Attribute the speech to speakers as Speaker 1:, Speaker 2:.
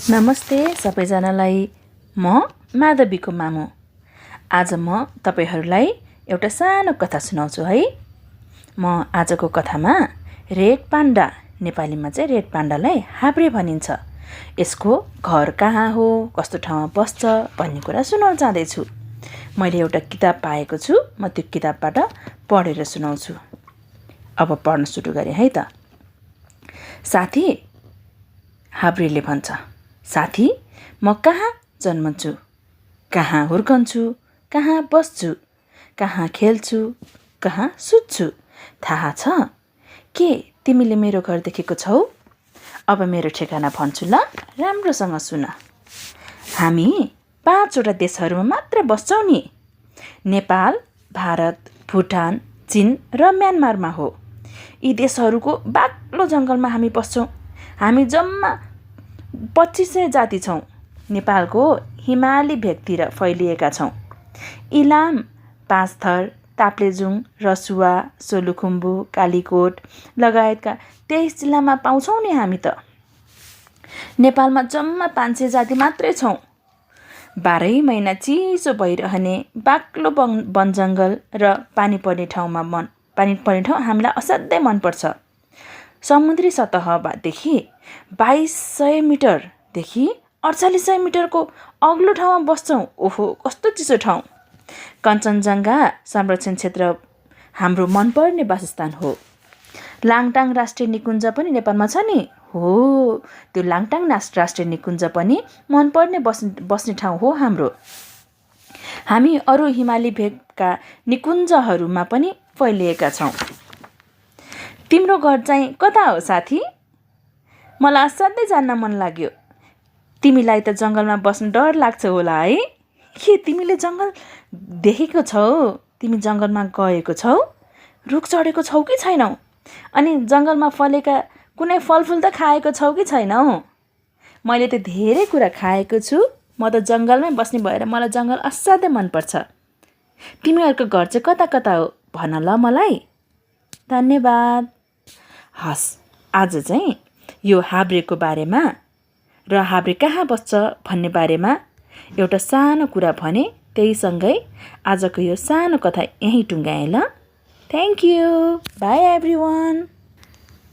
Speaker 1: नमस्ते सबैजनालाई। म माधवीको मामु। आज म तपाईहरूलाई एउटा सानो कथा सुनाउँछु है। म आजको कथामा रेड पान्डा, नेपालीमा चाहिँ रेड पान्डालाई हाब्रे भनिन्छ, यसको घर कहाँ हो, कस्तो ठाउँमा बस्छ भन्ने कुरा सुनाउन चाहँदैछु। मैले एउटा किताब पाएको छु, म त्यो किताबबाट पढेर सुनाउँछु। अब पढ्न सुरु गरेँ है त। साथी, हाब्रेले भन्छ, साथी, म कहाँ जन्मन्छु, कहाँ हुर्कन्छु, कहाँ बस्छु, कहाँ खेल्छु, कहाँ सुत्छु, थाहा छ? के तिमीले मेरो घर देखेको छौ? अब मेरो ठेगाना भन्छु ल, राम्रोसँग सुन। हामी 5 वटा देशहरूमा मात्र बस्छौँ नि। नेपाल, भारत, भुटान, चीन र म्यानमारमा हो। यी देशहरूको बाक्लो जङ्गलमा हामी बस्छौँ। हामी जम्मा 2500 जाति छौँ। नेपालको हिमाली भेगतिर फैलिएका छौँ। इलाम, पाँचथर, ताप्लेजुङ, रसुवा, सोलुखुम्बु, कालीकोट लगायतका 23 जिल्लामा पाउँछौँ नि हामी त। नेपालमा जम्मा 500 जाति मात्रै छौँ। 12 महिना चिसो भइरहने बाक्लो वन जङ्गल र पानी पर्ने ठाउँ हामीलाई असाध्यै मनपर्छ। समुद्री सतहदेखि 2200 मिटरदेखि 4800 मिटरको अग्लो ठाउँमा बस्छौँ। ओहो, कस्तो चिसो ठाउँ! कञ्चनजङ्घा संरक्षण क्षेत्र हाम्रो मनपर्ने वासस्थान हो। लाङटाङ राष्ट्रिय निकुञ्ज पनि नेपालमा छ नि। हो, त्यो लाङटाङ राष्ट्रिय निकुञ्ज पनि मनपर्ने बस्ने ठाउँ हो हाम्रो। हामी अरू हिमाली भेगका निकुञ्जहरूमा पनि फैलिएका छौँ। तिम्रो घर चाहिँ कता हो साथी? मलाई असाध्यै जान्न मन लाग्यो। तिमीलाई त जङ्गलमा बस्न डर लाग्छ होला है? के तिमीले जङ्गल देखेको छौ? तिमी जङ्गलमा गएको छौ? रुख चढेको छौ कि छैनौ? अनि जङ्गलमा फलेका कुनै फलफुल त खाएको छौ कि छैनौ? मैले त धेरै कुरा खाएको छु। म त जङ्गलमै बस्ने भएर मलाई जङ्गल असाध्यै मनपर्छ। तिमीहरूको घर चाहिँ कता कता हो भन ल मलाई। धन्यवाद। हस्, आज चाहिँ यो हाब्रेको बारेमा र हाब्रे कहाँ बस्छ भन्ने बारेमा एउटा सानो कुरा भने, त्यहीसँगै आजको यो सानो कथा यहीँ टुङ्गाएँ ल। Thank you. By everyone.